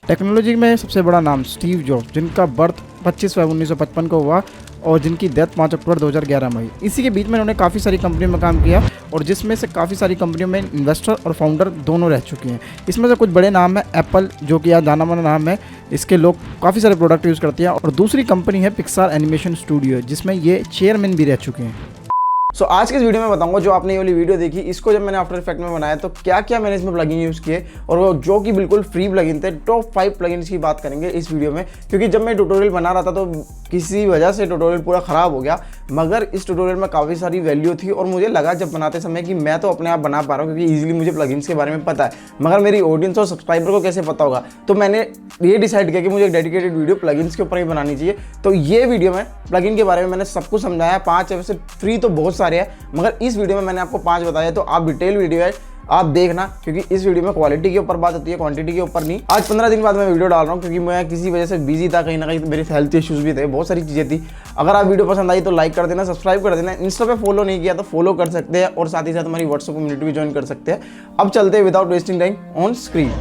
Technology में सबसे बड़ा नाम स्टीव जॉब्स, जिनका बर्थ 25 फरवरी 1955 को हुआ और जिनकी डेथ 5 अक्टूबर 2011 में हुई। इसी के बीच में उन्होंने काफ़ी सारी कंपनियों में काम किया और जिसमें से काफ़ी सारी कंपनियों में इन्वेस्टर और फाउंडर दोनों रह चुके हैं। इसमें से कुछ बड़े नाम है एप्पल, जो कि आज जाना माना नाम है, इसके लोग काफ़ी सारे प्रोडक्ट यूज़ करते हैं। और दूसरी कंपनी है पिक्सार एनिमेशन स्टूडियो, जिसमें ये चेयरमैन भी रह चुके हैं। आज के इस वीडियो में बताऊंगा, जो आपने ये वाली वीडियो देखी, इसको जब मैंने आफ्टर इफेक्ट में बनाया तो क्या क्या मैंने इसमें प्लगइन यूज़ किए और वो जो कि बिल्कुल फ्री प्लगइन थे। टॉप 5 प्लगइन्स की बात करेंगे इस वीडियो में, क्योंकि जब मैं ट्यूटोरियल बना रहा था तो किसी वजह से ट्यूटोरियल पूरा ख़राब हो गया, मगर इस ट्यूटोरियल में काफ़ी सारी वैल्यू थी और मुझे लगा जब बनाते समय कि मैं तो अपने आप बना पा रहा हूँ क्योंकि ईजिली मुझे प्लगइन्स के बारे में पता है, मगर मेरी ऑडियंस और सब्सक्राइबर को कैसे पता होगा। तो मैंने ये डिसाइड किया कि मुझे एक डेडिकेटेड वीडियो प्लगइन्स के ऊपर ही बनानी चाहिए। तो ये वीडियो में प्लगइन के बारे में मैंने सब कुछ समझाया। 5 है, वैसे फ्री तो बहुत सारे हैं, मगर इस वीडियो में मैंने आपको 5 बताया। तो आप डिटेल वीडियो है, आप देखना, क्योंकि इस वीडियो में क्वालिटी के ऊपर बात होती है, क्वांटिटी के ऊपर नहीं। आज 15 दिन बाद मैं वीडियो डाल रहा हूँ क्योंकि मैं किसी वजह से बिजी था, कहीं ना कहीं मेरे हेल्थ इश्यूज भी थे, बहुत सारी चीज़ें थी। अगर आप वीडियो पसंद आई तो लाइक कर देना, सब्सक्राइब कर देना। इंस्टा पे फॉलो नहीं किया तो फॉलो कर सकते हैं और साथ ही साथ हमारी व्हाट्सएप कम्युनिटी भी ज्वाइन कर सकते हैं। अब चलते हैं without wasting time on screen.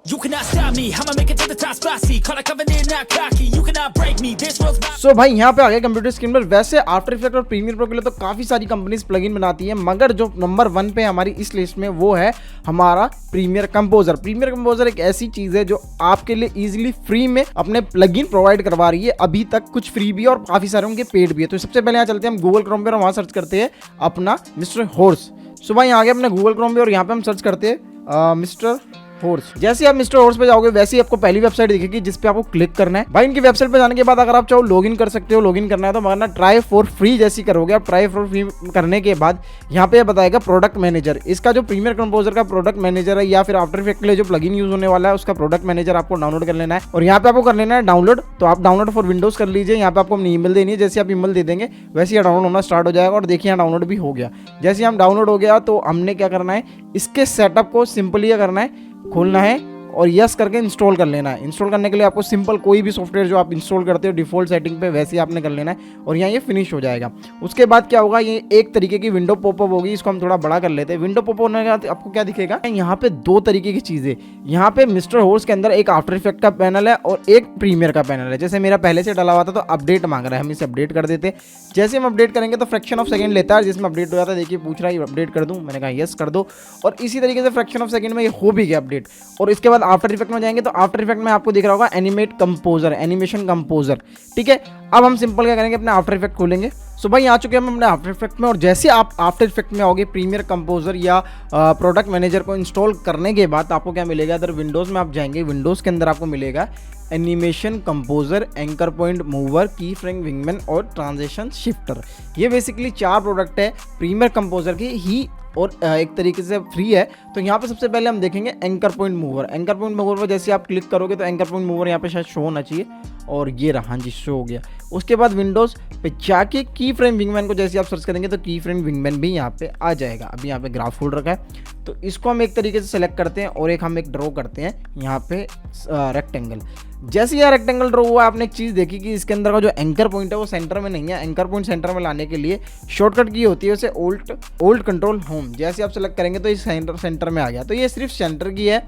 You cannot stop me, I'ma make it to the top spicy. Call it coming in, not cocky. You cannot break me, this world's my... सो भाई यहाँ पे आ गए कंप्यूटर स्क्रीन पर। वैसे after effect और premiere pro के लिए तो काफ़ी सारी कंपनीज प्लगइन बनाती हैं, मगर जो नंबर 1 पे हमारी इस लिस्ट में वो है हमारा प्रीमियर कंपोजर। प्रीमियर कंपोजर एक ऐसी चीज़ है जो आपके लिए इजीली फ्री में अपने प्लगइन प्रोवाइड करवा रही है। अभी तक कुछ फ्री भी है और काफ़ी सारे उनके पेड भी है। तो सबसे पहले यहाँ चलते हैं हम गूगल क्रोम पे और वहाँ सर्च करते हैं अपना मिस्टर हॉर्स। सो भाई यहाँ आ गए अपने गूगल क्रोम पे और यहाँ पे हम सर्च करते हैं मिस्टर हॉर्स। जैसे आप मिस्टर हॉर्स पे जाओगे वैसे ही आपको पहली वेबसाइट दिखेगी जिस पे आपको क्लिक करना है। भाई इनकी वेबसाइट पे जाने के बाद अगर आप चाहो लॉगिन कर सकते हो। लॉगिन करना है तो वरना ट्राई फॉर फ्री जैसी करोगे। आप ट्राई फॉर फ्री करने के बाद यहाँ पे बताएगा प्रोडक्ट मैनेजर। इसका जो प्रीमियर कंपोजर का प्रोडक्ट मैनेजर है या फिर आफ्टर इफेक्ट के लिए जो प्लगइन यूज होने वाला है उसका प्रोडक्ट मैनेजर आपको डाउनलोड कर लेना है। और यहाँ पे आपको कर लेना है डाउनलोड। तो आप डाउनलोड फॉर विंडोज कर लीजिए। यहाँ पे आपको अपनी ईमेल देनी है। जैसे आप ईमेल दे देंगे वैसे ही डाउनलोड होना स्टार्ट हो जाएगा। और देखिए यहाँ डाउनलोड भी हो गया। जैसे हम डाउनलोड हो गया तो हमने क्या करना है, इसके सेटअप को सिंपली क्या करना है, खोलना है और यस करके इंस्टॉल कर लेना है। इंस्टॉल करने के लिए आपको सिंपल कोई भी सॉफ्टवेयर जो आप इंस्टॉल करते हो डिफ़ॉल्ट सेटिंग पे वैसे ही आपने कर लेना है और यहाँ ये फिनिश हो जाएगा। उसके बाद क्या होगा, ये एक तरीके की विंडो पॉपअप होगी। इसको हम थोड़ा बड़ा कर लेते हैं। विंडो पॉपअप होने के बाद आपको क्या दिखेगा, यहाँ पे 2 तरीके की चीज़ें। यहाँ पे मिस्टर हॉर्स के अंदर एक आफ्टर इफेक्ट का पैनल है और एक प्रीमियर का पैनल है। जैसे मेरा पहले से डला हुआ था तो अपडेट मांग रहा है, हम इसे अपडेट कर देते। जैसे हम अपडेट करेंगे तो फ्रैक्शन ऑफ सेकंड लेता है जिसमें अपडेट हो जाता है। देखिए पूछ रहा है अपडेट कर दूँ, मैंने कहा यस कर दो और इसी तरीके से फ्रैक्शन ऑफ सेकंड में ये हो भी गया अपडेट। और इसके बाद आफ्टर इफेक्ट में जाएंगे तो आफ्टर इफेक्ट में आपको दिख रहा होगा एनिमेट कंपोजर, एनिमेशन कंपोजर। ठीक है, अब हम सिंपल क्या करेंगे, अपने आफ्टर इफेक्ट खोलेंगे। सो भाई आ चुके हैं हम अपने आफ्टर इफेक्ट में और जैसे आप आफ्टर इफेक्ट में आओगे प्रीमियर कंपोजर या प्रोडक्ट मैनेजर को इंस्टॉल करने के बाद आपको क्या मिलेगा, अगर विंडोज़ में आप जाएंगे, विंडोज़ के अंदर आपको मिलेगा animation composer, anchor point mover, key frame wingman और ट्रांजिशन शिफ्टर। ये बेसिकली 4 प्रोडक्ट है प्रीमियर कंपोजर की ही और एक तरीके से फ्री है। तो यहाँ पे सबसे पहले हम देखेंगे anchor point mover. Anchor point mover पर जैसे आप क्लिक करोगे तो एंकर पॉइंट मूवर यहाँ पे शायद शो होना चाहिए और ये रहा, हाँ जी शो हो गया। उसके बाद विंडोज़ पे जाके की फ्रेम विंगमैन को जैसे आप सर्च करेंगे तो की फ्रेम विंगमैन भी यहाँ पे आ जाएगा। अभी यहाँ पे ग्राफ फोल्ड रखा है तो इसको हम एक तरीके से सेलेक्ट करते हैं और एक हम एक ड्रॉ करते हैं यहाँ पे रेक्टेंगल। जैसे यह रेक्टेंगल ड्रॉ हुआ आपने एक चीज़ देखी कि इसके अंदर का जो एंकर पॉइंट है वो सेंटर में नहीं है। एंकर पॉइंट सेंटर में लाने के लिए शॉर्टकट की होती है उसे ओल्ड कंट्रोल होम। जैसे आप सेलेक्ट करेंगे तो ये सेंटर में आ गया। तो ये सिर्फ सेंटर की है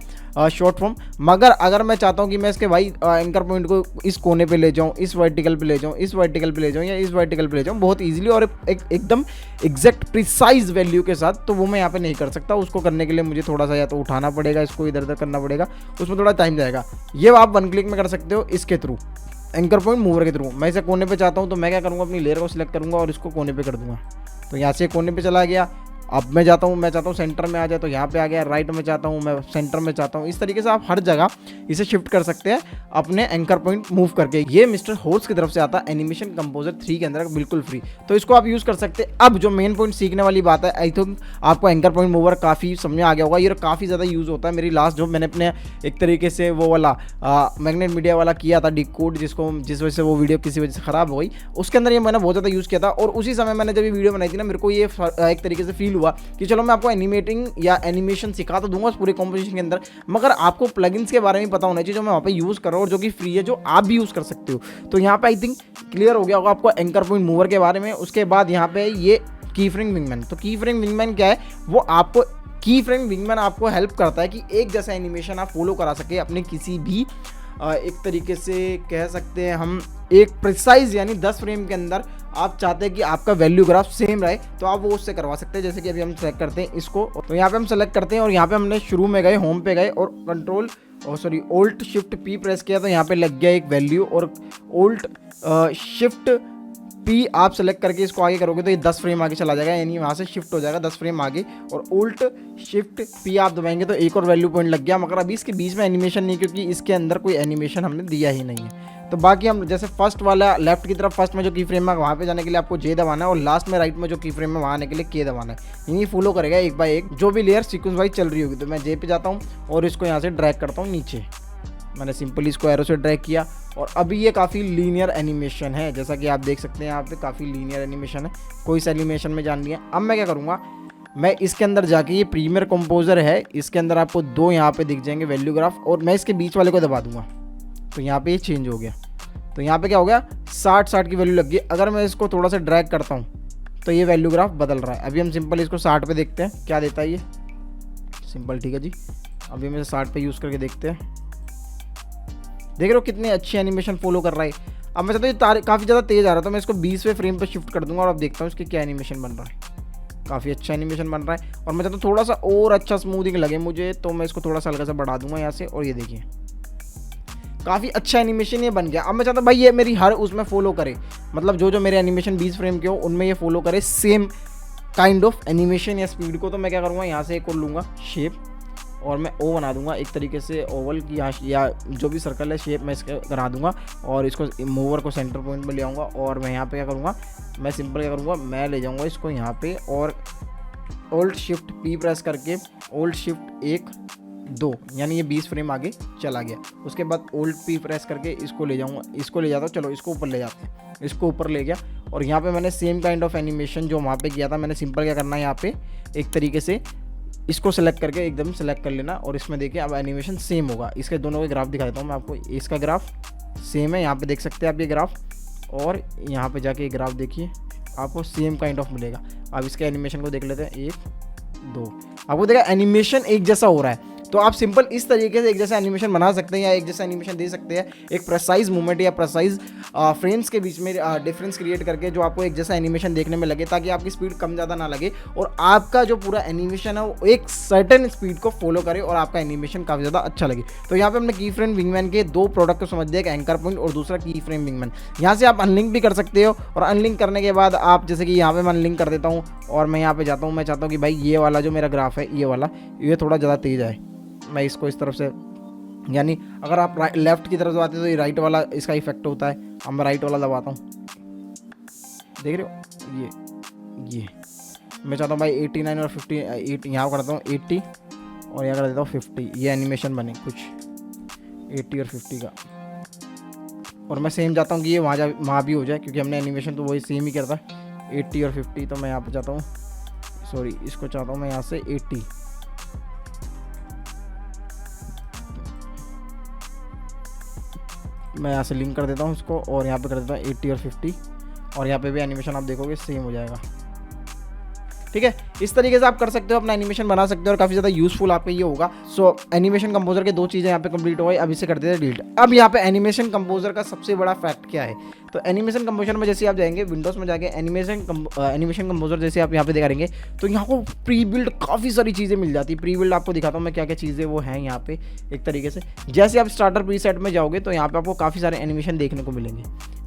शॉर्ट फॉर्म। मगर अगर मैं चाहता हूँ कि मैं इसके भाई एंकर पॉइंट को इस कोने पे ले जाऊँ, इस वर्टिकल पे ले जाऊँ, इस वर्टिकल पे ले जाऊँ या इस वर्टिकल पे ले जाऊँ बहुत ईजिली और एकदम एग्जैक्ट प्रिसाइज वैल्यू के साथ, तो वो मैं यहाँ पे नहीं कर सकता। उसको करने के लिए मुझे थोड़ा सा या तो उठाना पड़ेगा, इसको इधर उधर करना पड़ेगा, उसमें थोड़ा टाइम जाएगा। ये आप 1 क्लिक में कर सकते हो इसके थ्रू, एंकर पॉइंट मूवर के थ्रू। मैं इसे कोने पे चाहता हूँ तो मैं क्या करूँगा, अपनी लेयर को सिलेक्ट करूँगा और इसको कोने पे कर दूँगा। तो यहाँ से कोने पे चला गया। अब मैं चाहता हूँ सेंटर में आ जाए तो यहाँ पे आ गया। राइट में चाहता हूँ, मैं सेंटर में चाहता हूँ। इस तरीके से आप हर जगह इसे शिफ्ट कर सकते हैं अपने एंकर पॉइंट मूव करके। ये मिस्टर हॉर्स की तरफ से आता है एनिमेशन कंपोजर 3 के अंदर बिल्कुल फ्री, तो इसको आप यूज़ कर सकते हैं। अब जो मेन पॉइंट सीखने वाली बात है, आई थिंक आपको एंकर पॉइंट मूवर काफ़ी समझ में आ गया होगा। ये काफ़ी ज़्यादा यूज़ होता है। मेरी लास्ट जो मैंने अपने एक तरीके से वो वाला मैग्नेट मीडिया वाला किया था डिकोड, जिस वजह से वो वीडियो किसी वजह से ख़राब हो गई, उसके अंदर ये मैंने बहुत ज़्यादा यूज़ किया था। और उसी समय मैंने जब ये वीडियो बनाई थी ना, मेरे को ये एक तरीके से फील हुआ कि चलो मैं आपको एनिमेटिंग या एनिमेशन सिखा तो दूंगा उस पूरे कॉम्पोजिशन के अंदर, मगर आपको प्लगइन्स के बारे में पता होना चाहिए जो मैं वहाँ पे यूज़ कर रहा हूँ और जो कि फ्री है, जो आप भी यूज़ कर सकते हो। तो यहाँ पे आई थिंक क्लियर हो गया होगा आपको एंकर पॉइंट मूवर के बारे में। उसके बाद यहाँ पे ये की फ्रेम विंगमैन। तो की फ्रेम विंगमैन क्या है, वो आपको की फ्रेम विंगमैन आपको हेल्प करता है कि एक जैसा एनिमेशन आप फॉलो करा सके अपने किसी भी एक तरीके से कह सकते हैं हम एक प्रिसाइज यानी 10 फ्रेम के अंदर आप चाहते हैं कि आपका वैल्यू ग्राफ सेम रहे तो आप वो उससे करवा सकते हैं। जैसे कि अभी हम सेलेक्ट करते हैं इसको, तो यहाँ पे हम सेलेक्ट करते हैं और यहाँ पे हमने शुरू में गए, होम पे गए और Alt Shift P प्रेस किया तो यहाँ पे लग गया एक वैल्यू, और Alt Shift P आप सेलेक्ट करके इसको आगे करोगे तो ये 10 फ्रेम आगे चला जाएगा, यानी वहाँ से शिफ्ट हो जाएगा 10 फ्रेम आगे। और Alt Shift P आप दबाएंगे तो एक और वैल्यू पॉइंट लग गया, मगर अभी इसके बीच में एनिमेशन नहीं, क्योंकि इसके अंदर कोई एनिमेशन हमने दिया ही नहीं है। तो बाकी हम जैसे फर्स्ट वाला लेफ्ट की तरफ फर्स्ट में जो की फ्रेम है वहाँ पे जाने के लिए आपको J दबाना है, और लास्ट में राइट में जो की फ्रेम है वहाँ आने के लिए K दबाना है। यही फॉलो करेगा एक बाय एक जो भी लेयर सीक्वेंस वाइज चल रही होगी। तो मैं J पे जाता हूँ और इसको यहाँ से ड्रैग करता हूँ नीचे, मैंने सिंपली इसको एरो से ड्रैग किया और अभी ये काफ़ी लीनियर एनिमेशन है, जैसा कि आप देख सकते हैं यहाँ पे काफ़ी लीनियर एनिमेशन है, कोई सा एनिमेशन में जान लिया। अब मैं क्या करूँगा, मैं इसके अंदर जाके ये प्रीमियर कंपोजर है, इसके अंदर आपको 2 यहाँ पे दिख जाएंगे वैल्यू ग्राफ, और मैं इसके बीच वाले को दबा दूंगा तो यहाँ पे ये चेंज हो गया। तो यहाँ पे क्या हो गया, 60 की वैल्यू लग गई। अगर मैं इसको थोड़ा सा ड्रैग करता हूँ तो ये वैल्यू ग्राफ बदल रहा है। अभी हम सिंपल इसको 60 पे देखते हैं क्या देता है ये, सिंपल ठीक है जी। अभी हम इसे 60 पे यूज़ करके देखते हैं, देख रहे हो कितने अच्छी एनिमेशन फॉलो कर रहा है। अब मैं चाहता हूँ ये काफ़ी ज़्यादा तेज़ आ रहा है तो मैं इसको 20वें फ्रेम पे शिफ्ट कर दूंगा और अब देखता हूँ इसके क्या एनिमेशन बन रहा है। काफ़ी अच्छा एनिमेशन बन रहा है और मैं चाहता हूँ थोड़ा सा और अच्छा स्मूथिंग लगे मुझे, तो मैं इसको थोड़ा सा हल्का सा बढ़ा दूंगा यहाँ से, और ये देखिए काफ़ी अच्छा एनिमेशन ये बन गया। अब मैं चाहता हूँ भाई ये मेरी हर उसमें फॉलो करे, मतलब जो मेरे एनिमेशन 20 फ्रेम के हो उनमें ये फॉलो करे सेम काइंड ऑफ एनिमेशन या स्पीड को। तो मैं क्या करूँगा, यहाँ से एक और लूँगा शेप और मैं ओ बना दूंगा एक तरीके से ओवल की, यहाँ या जो भी सर्कल है शेप मैं इसका करा दूंगा, और इसको मूवर को सेंटर पॉइंट में ले आऊँगा। और मैं यहाँ पे क्या करूँगा, मैं सिंपल क्या करूँगा, मैं ले जाऊँगा इसको यहाँ पे और Alt Shift P प्रेस करके Alt Shift 1 2 यानी ये 20 फ्रेम आगे चला गया। उसके बाद Alt P प्रेस करके इसको ले जाऊँगा, इसको ले जाता हूँ, चलो इसको ऊपर ले जाते हैं, इसको ऊपर ले गया। और यहाँ पे मैंने सेम काइंड ऑफ एनिमेशन जो वहाँ पे किया था, मैंने सिंपल क्या करना है, यहाँ पे एक तरीके से इसको सेलेक्ट करके एकदम सेलेक्ट कर लेना, और इसमें देखिए अब एनिमेशन सेम होगा। इसके दोनों के ग्राफ दिखा देता हूँ मैं आपको, इसका ग्राफ सेम है, यहाँ पे देख सकते हैं आप ये ग्राफ, और यहाँ पे जाके ग्राफ देखिए आपको सेम काइंड ऑफ मिलेगा। अब इसके एनिमेशन को देख लेते हैं, 1 2, आपको देखा एनिमेशन एक जैसा हो रहा है। तो आप सिंपल इस तरीके से एक जैसा एनिमेशन बना सकते हैं या एक जैसा एनिमेशन दे सकते हैं, एक प्रेसाइज मूवमेंट या प्रेसाइज फ्रेम्स के बीच में डिफरेंस क्रिएट करके जो आपको एक जैसा एनिमेशन देखने में लगे, ताकि आपकी स्पीड कम ज़्यादा ना लगे और आपका जो पूरा एनिमेशन है वो एक सर्टेन स्पीड को फॉलो करे और आपका एनिमेशन काफ़ी ज़्यादा अच्छा लगे। तो यहाँ पे हमने की फ्रेम विंगमैन के 2 प्रोडक्ट को समझ दिया, एक एंकर पॉइंट और दूसरा की फ्रेम विंगमैन। यहाँ से आप अनलिंक भी कर सकते हो, और अनलिंक करने के बाद आप जैसे कि यहाँ पे मैं अनलिंक कर देता हूँ और मैं यहाँ पे जाता हूँ, मैं चाहता हूँ कि भाई ये वाला जो मेरा ग्राफ है ये वाला ये थोड़ा ज़्यादा तेज आए, मैं इसको इस तरफ से, यानी अगर आप लेफ्ट की तरफ दबाते तो ये राइट वाला इसका इफेक्ट होता है। अब मैं राइट वाला दबाता हूँ, देख रहे हो ये मैं चाहता हूँ भाई 89 और 58 यहाँ करता हूँ 80 और यहाँ कर देता हूँ 50, ये एनिमेशन बने कुछ 80 और 50 का। और मैं सेम चाहता हूँ कि ये वहाँ भी हो जाए, क्योंकि हमने एनिमेशन तो वही सेम ही करता है 80 और 50। तो मैं यहाँ पे चाहता हूँ, सॉरी इसको चाहता हूँ मैं यहाँ से 80, मैं यहाँ से लिंक कर देता हूँ इसको और यहाँ पे कर देता हूँ 80 और 50, और यहाँ पे भी एनिमेशन आप देखोगे सेम हो जाएगा। ठीक है, इस तरीके से आप कर सकते हो, अपना एनिमेशन बना सकते हो और काफ़ी ज़्यादा यूजफुल आपका ये होगा। सो एनिमेशन कंपोजर के 2 चीज़ें यहाँ पे कंप्लीट हो गई। अब इसे कर देते हैं डिलीट। अब यहाँ पे एनिमेशन कंपोजर का सबसे बड़ा फैक्ट क्या है, तो एनिमेशन कंपोजर में जैसे आप जाएंगे विंडोज़ में जाके एनिमेशन कंपोजर जैसे आप यहाँ पे दिखाएंगे तो यहाँ को प्री बिल्ड काफ़ी सारी चीज़ें मिल जाती है। प्री बिल्ड आपको दिखाता हूँ मैं क्या क्या चीज़ें वो हैं यहाँ पे। एक तरीके से जैसे आप स्टार्टर प्रीसेट में जाओगे तो यहाँ पे आपको काफ़ी सारे एनिमेशन देखने को मिलेंगे।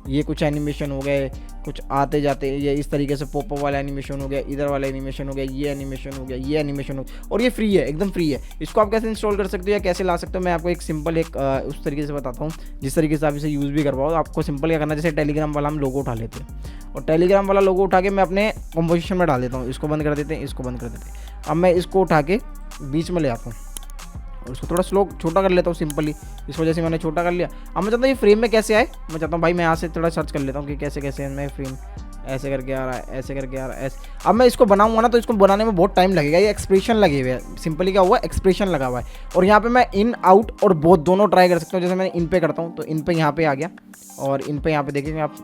ये कुछ एनिमेशन हो गए, कुछ आते जाते, ये इस तरीके से पॉपअप वाला एनिमेशन हो गया, इधर वाला एनिमेशन हो गया, ये एनिमेशन हो गया, ये एनिमेशन हो गया, और ये फ्री है, एकदम फ्री है। इसको आप कैसे इंस्टॉल कर सकते हो या कैसे ला सकते हो, मैं आपको एक सिंपल उस तरीके से बताता हूँ जिस तरीके से आप इसे यूज़ भी करवाओ। आपको सिंपल क्या करना है, जैसे टेलीग्राम वाला हम लोगो उठा लेते हैं और टेलीग्राम वाला लोगो उठा के मैं अपने कंपोजिशन में डाल देता हूँ। इसको बंद कर देते हैं, इसको बंद कर देते हैं। अब मैं इसको उठा के बीच में ले आता हूँ और उसको थोड़ा स्लो छोटा कर लेता हूँ सिंपली। इस वजह से मैंने छोटा कर लिया। अब मैं चाहता हूँ ये फ्रेम में कैसे आए, मैं चाहता हूँ भाई मैं यहाँ से थोड़ा सर्च कर लेता हूँ कि कैसे कैसे मैं फ्रेम ऐसे करके आ रहा है, ऐसे करके आ रहा है, ऐसे। अब मैं इसको बनाऊंगा ना तो इसको बनाने में बहुत टाइम लगेगा। ये एक्सप्रेशन लगे हुए हैं, सिंपली क्या हुआ एक्सप्रेशन लगा हुआ है। और यहाँ पे मैं इन आउट और बोथ दोनों ट्राई कर सकता हूँ। जैसे मैं इन पे करता हूँ तो इन पे यहाँ पे आ गया और इन पे यहाँ पे देखेंगे आप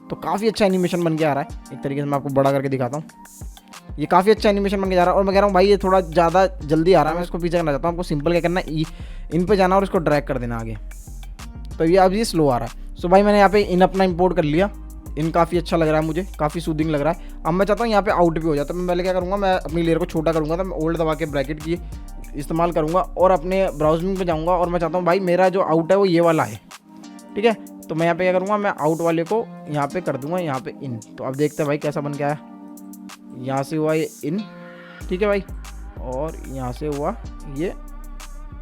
तो काफ़ी अच्छा एनिमेशन बन के आ रहा है। एक तरीके से मैं आपको बड़ा करके दिखाता हूँ, ये काफ़ी अच्छा एनिमेशन बन के जा रहा है। और मैं कह रहा हूँ भाई ये थोड़ा ज़्यादा जल्दी आ रहा है, मैं इसको पीछे करना चाहता हूँ। आपको सिंपल क्या करना है, इन पे जाना और इसको ड्रैग कर देना आगे, तो ये अब ये स्लो आ रहा है। सो भाई मैंने यहाँ पे इन अपना इंपोर्ट कर लिया। इन काफ़ी अच्छा लग रहा है मुझे, काफ़ी सूदिंग लग रहा है। अब मैं चाहता हूँ यहाँ पे आउट भी हो जाए, तो मैं पहले क्या करूँगा, मैं अपनी लेयर को छोटा करूँगा, तो मैं ओल्ड दबा के ब्रैकेट की इस्तेमाल करूँगा और अपने ब्राउजिंग पे जाऊँगा और मैं चाहता हूँ भाई मेरा जो आउट है वो ये वाला है, ठीक है। तो मैं यहाँ पे क्या करूँगा, मैं आउट वाले को यहाँ पे कर दूँगा यहाँ पे इन। तो अब देखते हैं भाई कैसा बन के आया। यहाँ से हुआ ये इन, ठीक है भाई, और यहाँ से हुआ ये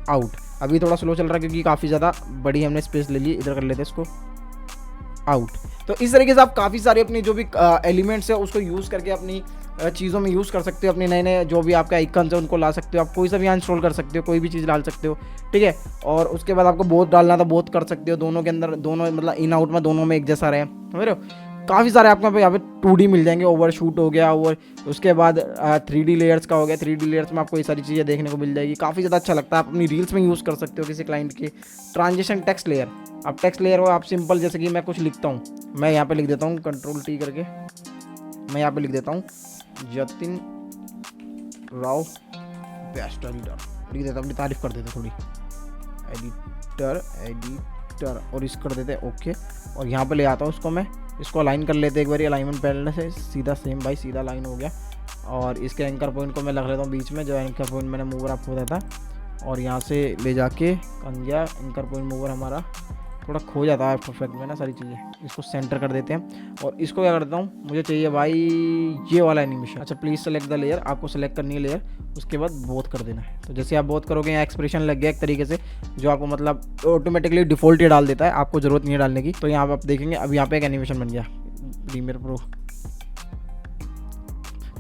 आउट। अभी थोड़ा स्लो चल रहा है क्योंकि काफ़ी ज़्यादा बड़ी हमने स्पेस ले ली। इधर कर लेते हैं इसको आउट। तो इस तरीके से आप काफ़ी सारे अपनी जो भी एलिमेंट्स है उसको यूज़ करके अपनी चीज़ों में यूज़ कर सकते हो। अपने नए नए जो भी आपका आइकन्स है उनको ला सकते हो। आप कोई सा भी इंस्टॉल कर सकते हो, कोई भी चीज़ डाल सकते हो, ठीक है। और उसके बाद आपको बोथ डालना था, बोथ कर सकते हो। दोनों के अंदर, दोनों मतलब इन आउट में दोनों में एक जैसा रहे, समझ रहे हो। काफ़ी सारे आपको यहाँ पे 2D मिल जाएंगे। ओवर शूट हो गया, और उसके बाद 3D लेयर्स का हो गया। 3D लेयर्स में आपको ये सारी चीज़ें देखने को मिल जाएगी। काफ़ी ज़्यादा अच्छा लगता है, आप अपनी रील्स में यूज़ कर सकते हो किसी क्लाइंट के। ट्रांजिशन टेक्स्ट लेयर, अब टेक्स्ट लेयर हो आप सिंपल, जैसे कि मैं कुछ लिखता हूँ, मैं यहाँ पे लिख देता हूँ Ctrl+T करके, मैं यहाँ पे लिख देता हूँ जतिन राव बेस्ट एडिटर, लिख देता हूँ, अपनी तारीफ कर देते थोड़ी, एडिटर और इस कर देते ओके। और यहाँ पे ले आता हूँ उसको, मैं इसको अलाइन कर लेते एक बार अलाइनमेंट पहले से, सीधा सेम भाई, सीधा लाइन हो गया। और इसके एंकर पॉइंट को मैं रख लेता हूँ बीच में, जो एंकर पॉइंट मैंने मूवर आपको बताया था। और यहाँ से ले जाके कंजा एंकर पॉइंट मूवर हमारा थोड़ा खो जाता है परफेक्ट में ना सारी चीज़ें। इसको सेंटर कर देते हैं और इसको क्या करता हूँ, मुझे चाहिए भाई ये वाला एनिमेशन। अच्छा प्लीज़ सेलेक्ट द लेयर, आपको सेलेक्ट करनी है लेयर, उसके बाद बोथ कर देना है। तो जैसे आप बोथ करोगे यहाँ एक्सप्रेशन लग गया एक तरीके से, जो आपको मतलब ऑटोमेटिकली डिफ़ॉल्ट ही डाल देता है, आपको ज़रूरत नहीं है डालने की। तो यहाँ पर आप देखेंगे अब यहाँ पे एक एनिमेशन बन गया प्रीमियर प्रो।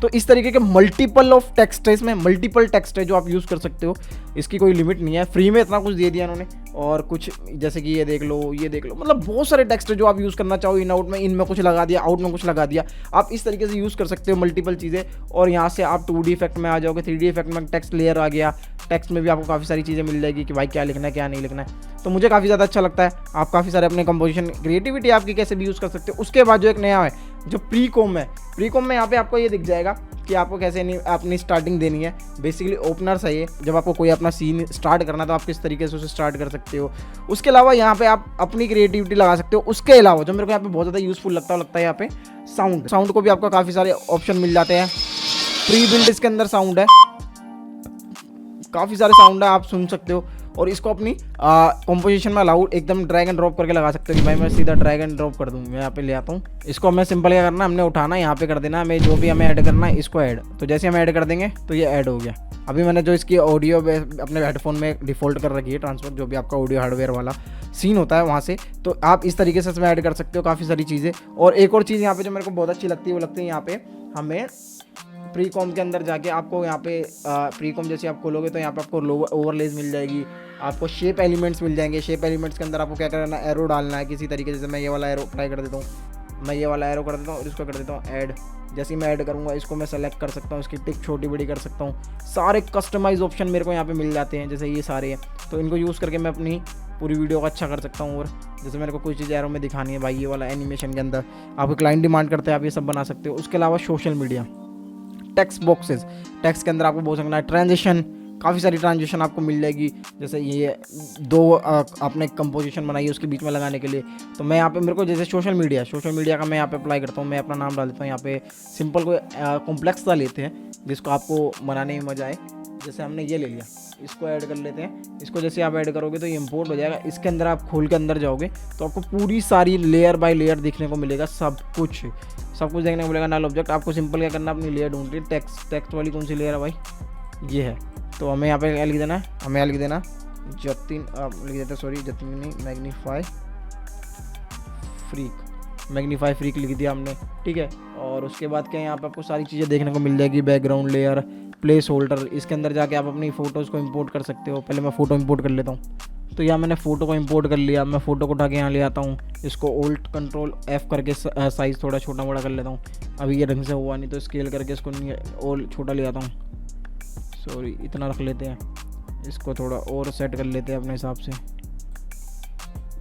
तो इस तरीके के मल्टीपल ऑफ टेक्स्ट है, इसमें मल्टीपल टेक्स्ट है जो आप यूज़ कर सकते हो। इसकी कोई लिमिट नहीं है, फ्री में इतना कुछ दे दिया इन्होंने। और कुछ जैसे कि ये देख लो, ये देख लो, मतलब बहुत सारे टेक्स्ट है जो आप यूज़ करना चाहो। इन आउट में, इन में कुछ लगा दिया, आउट में कुछ लगा दिया, आप इस तरीके से यूज़ कर सकते हो मल्टीपल चीज़ें। और यहाँ से आप 2D इफेक्ट में आ जाओगे, 3D इफेक्ट में टेक्स्ट लेयर आ गया, टेक्स्ट में भी आपको काफ़ी सारी चीज़ें मिल जाएगी कि भाई क्या लिखना है क्या नहीं लिखना है। तो मुझे काफ़ी ज़्यादा अच्छा लगता है। आप काफ़ी सारे अपने कंपोजिशन क्रिएटिविटी आपकी कैसे भी यूज़ कर सकते हो। उसके बाद जो एक नया है जो प्रीकॉम है, प्रीकॉम में यहाँ पे आपको ये दिख जाएगा कि आपको कैसे अपनी स्टार्टिंग देनी है। बेसिकली ओपनर्स है ये, जब आपको कोई अपना सीन स्टार्ट करना है तो आप किस तरीके से उसे स्टार्ट कर सकते हो। उसके अलावा यहाँ पे आप अपनी क्रिएटिविटी लगा सकते हो। उसके अलावा जो मेरे को यहाँ पे बहुत ज़्यादा यूज़फुल लगता है यहाँ पे साउंड को भी आपको काफ़ी सारे ऑप्शन मिल जाते हैं। प्री बिल्ड इसके अंदर साउंड है, काफ़ी सारे साउंड है, आप सुन सकते हो। और इसको अपनी कंपोजिशन में अलाउड एकदम ड्रैग एंड ड्रॉप करके लगा सकते हो कि भाई मैं सीधा ड्रैग एंड ड्रॉप कर दूँ। मैं यहाँ पे ले आता हूँ इसको, मैं सिंपल क्या करना है, हमने उठाना यहाँ पे कर देना, हमें जो भी हमें ऐड करना है इसको ऐड। तो जैसे हम ऐड कर देंगे तो ये ऐड हो गया। अभी मैंने जो इसकी ऑडियो अपने हेडफोन में डिफ़ॉल्ट कर रखी है, ट्रांसफर जो भी आपका ऑडियो हार्डवेयर वाला सीन होता है वहाँ से, तो आप इस तरीके से इसमें ऐड कर सकते हो काफ़ी सारी चीज़ें। और एक और चीज़ यहाँ पे जो मेरे को बहुत अच्छी लगती है वो लगती है यहाँ पे हमें प्रीकॉम के अंदर जाके आपको यहाँ पे प्रीकॉम जैसे आप खोलोगे तो यहाँ पे आपको ओवरलेज मिल जाएगी, आपको शेप एलिमेंट्स मिल जाएंगे। शेप एलिमेंट्स के अंदर आपको क्या करना है, एरो डालना है किसी तरीके से। मैं ये वाला एरो ट्राई कर देता हूँ, मैं ये वाला एरो कर देता हूँ और इसको कर देता हूँ ऐड। जैसे ही मैं ऐड करूँगा इसको मैं सेलेक्ट कर सकता हूँ, इसकी टिक छोटी बड़ी कर सकता हूँ। सारे कस्टमाइज ऑप्शन मेरे को यहाँ पे मिल जाते हैं, जैसे ये सारे हैं। तो इनको यूज़ करके मैं अपनी पूरी वीडियो को अच्छा कर सकता हूँ। और जैसे मेरे को कोई चीज़ एरो में दिखानी है भाई, ये वाला एनिमेशन के अंदर आपको क्लाइंट डिमांड करते हैं, आप ये सब बना सकते हो। उसके अलावा social media, text boxes, text के अंदर आपको बोल सकना है ट्रांजिशन, काफ़ी सारी ट्रांजिशन आपको मिल जाएगी। जैसे ये दो आपने कंपोजिशन बनाई है उसके बीच में लगाने के लिए। तो मैं यहाँ पे मेरे को जैसे सोशल मीडिया का मैं यहाँ पे अप्लाई करता हूँ। मैं अपना नाम डाल देता हूँ यहाँ पे, सिंपल कोई कॉम्प्लेक्स सा लेते हैं जिसको आपको बनाने में मज़ा आए। जैसे हमने ये ले लिया, इसको ऐड कर लेते हैं। इसको जैसे आप ऐड करोगे तो ये इंपोर्ट हो जाएगा। इसके अंदर आप खोल के अंदर जाओगे तो आपको पूरी सारी लेयर बाय लेयर देखने को मिलेगा, सब कुछ देखने को मिलेगा। नल ऑब्जेक्ट आपको सिंपल क्या करना है, अपनी लेयर ढूंढनी है। टेक्स्ट वाली कौन सी लेयर है भाई, ये है। तो हमें यहाँ पे क्या लिख देना है, हमें यहाँ लिख देना जतिन, लिख देते सॉरी जतिन नहीं, मैग्नीफाई फ्रीक लिख दिया हमने, ठीक है। और उसके बाद क्या है, यहाँ पे आपको सारी चीज़ें देखने को मिल जाएगी। बैकग्राउंड लेयर, प्लेस होल्डर, इसके अंदर जाके आप अपनी फ़ोटोज़ को इंपोर्ट कर सकते हो। पहले मैं फ़ोटो इंपोर्ट कर लेता हूँ। तो यहाँ मैंने फ़ोटो को इंपोर्ट कर लिया। मैं फ़ोटो को उठा के यहाँ ले आता हूँ, इसको Alt Ctrl F करके साइज़ थोड़ा छोटा बड़ा कर लेता हूँ। अभी ये ढंग से हुआ नहीं तो स्केल करके इसको और छोटा ले आता हूँ, सॉरी इतना रख लेते हैं। इसको थोड़ा और सेट कर लेते हैं अपने हिसाब से।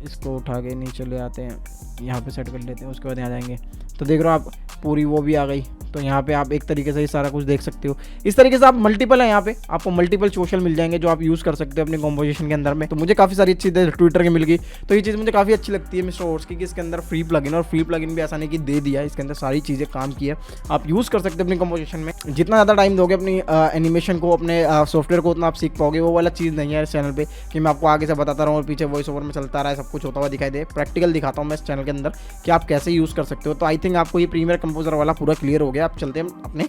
इसको उठा के नीचे ले आते हैं, यहाँ पे सेट कर लेते हैं। उसके बाद यहाँ जाएंगे तो देख रहे हो आप पूरी वो भी आ गई, तो यहाँ पे आप एक तरीके से ये सारा कुछ देख सकते हो। इस तरीके से आप मल्टीपल है, यहाँ पे आपको मल्टीपल सोशल मिल जाएंगे जो आप यूज़ कर सकते हो अपने कॉम्पोजिशन के अंदर में। तो मुझे काफ़ी सारी अच्छी चीज़ें ट्विटर की मिल गई, तो ये चीज़ मुझे काफ़ी अच्छी लगती है मिस्टर ओट्स की कि इसके अंदर फ्री प्लगइन, और फ्री प्लगइन भी ऐसा नहीं कि दे दिया, इसके अंदर सारी चीज़ें काम की है, आप यूज़ कर सकते हो अपनी कॉम्पोजिशन में। जितना ज़्यादा टाइम दोगे अपनी एनिमेशन को, अपने सॉफ्टवेयर को, उतना आप सीख पाओगे। वो वाला चीज़ नहीं है इस चैनल पे कि मैं आपको आगे से बताता रहूँ और पीछे वॉइस ओवर में चलता रहा है, सब कुछ होता हुआ दिखाई दे। प्रैक्टिकल दिखाता हूँ मैं इस चैनल के अंदर कि आप कैसे यूज़ कर सकते हो। तो आई थिंक आपको ये प्रीमियर कंपोजर वाला पूरा क्लियर हो गया। आप चलते हैं अपने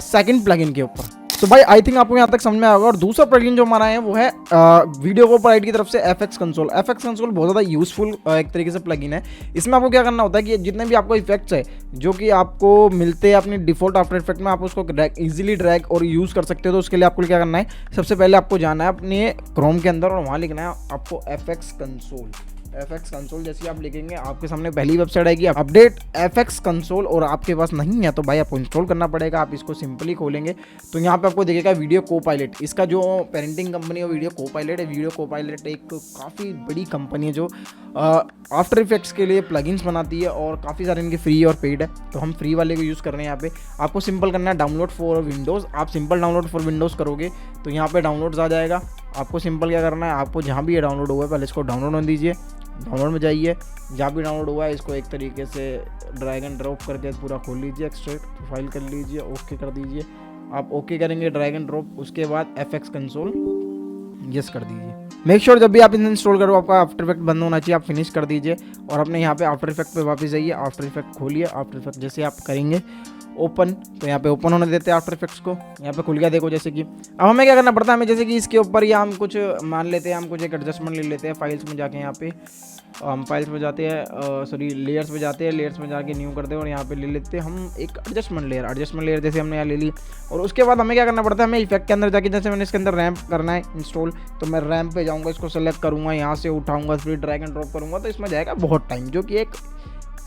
सेकंड प्लगइन के ऊपर। तो भाई आई थिंक आपको यहाँ तक समझ में आएगा। और दूसरा प्लगइन जो हमारा है वो है वीडियो कोपाइलेट की तरफ से एफएक्स कंसोल। एफएक्स कंसोल बहुत ज़्यादा यूजफुल एक तरीके से प्लगइन है। इसमें आपको क्या करना होता है कि जितने भी आपको इफेक्ट्स है जो कि आपको मिलते हैं अपने डिफॉल्ट आफ्टर इफेक्ट में, आप उसको इजीली ड्रैग और यूज़ कर सकते हो। तो उसके लिए आपको क्या करना है, सबसे पहले आपको जाना है अपने क्रोम के अंदर और वहाँ लिखना है आपको एफएक्स कंसोल। एफएक्स कंसोल जैसे आप लिखेंगे आपके सामने पहली वेबसाइट आएगी अपडेट एफएक्स कंसोल, और आपके पास नहीं है तो भाई आपको इंस्टॉल करना पड़ेगा। आप इसको सिंपली खोलेंगे तो यहाँ पे आपको दिखेगा वीडियो कोपाइलेट। इसका जो पेरेंटिंग कंपनी है वीडियो कोपाइलेट है। वीडियो कोपाइलेट एक काफ़ी बड़ी कंपनी है जो आफ्टर इफेक्ट्स के लिए प्लगइन्स बनाती है, और काफ़ी सारे इनके फ्री और पेड है। तो हम फ्री वाले को यूज़ कर रहे हैं। यहाँ पे आपको सिंपल करना है डाउनलोड फॉर विंडोज़। आप सिंपल डाउनलोड फॉर विंडोज़ करोगे तो यहाँ पे डाउनलोड्स आ जाएगा। आपको सिंपल क्या करना है, आपको जहाँ भी ये डाउनलोड हुआ है पहले इसको डाउनलोड होने दीजिए। डाउनलोड में जाइए, जहाँ भी डाउनलोड हुआ है इसको एक तरीके से ड्रैग एंड ड्रॉप करके पूरा खोल लीजिए, एक्सट्रैक्ट फाइल कर लीजिए, ओके कर दीजिए। आप ओके करेंगे ड्रैग एंड ड्रॉप, उसके बाद एफएक्स कंसोल यस कर दीजिए। मेक श्योर जब भी आप इन्हें इंस्टॉल करो आपका आफ्टर इफेक्ट बंद होना चाहिए। आप फिनिश कर दीजिए और अपने यहाँ पे आफ्टर इफेक्ट पे वापस जाइए। आफ्टर इफेक्ट खोलिए। आफ्टर इफेक्ट जैसे आप करेंगे ओपन, तो यहाँ पे ओपन होने देते हैं आफ्टर इफेक्ट्स को। यहाँ पे खुल गया देखो जैसे कि। अब हमें क्या करना पड़ता है, हमें जैसे कि इसके ऊपर या हम कुछ मान लेते हैं, हम कुछ एक एडजस्टमेंट ले लेते हैं। फाइल्स में जाके यहाँ पे हम फाइल्स में जाते हैं, सॉरी लेयर्स में जाते हैं। लेयर्स में जाके न्यू कर दे और यहाँ पे ले लेते हैं हम एक एडजस्टमेंट लेयर। एडजस्टमेंट लेयर जैसे हमने यहाँ ले ली, और उसके बाद हमें क्या करना पड़ता है, हमें इफेक्ट के अंदर जाके, जैसे मैंने इसके अंदर रैम्प करना है इंस्टॉल, तो मैं रैम्प पे जाऊँगा, इसको सेलेक्ट करूँगा, यहाँ से उठाऊँगा, फिर ड्रैग एंड ड्रॉप करूँगा। तो इसमें जाएगा बहुत टाइम, जो कि एक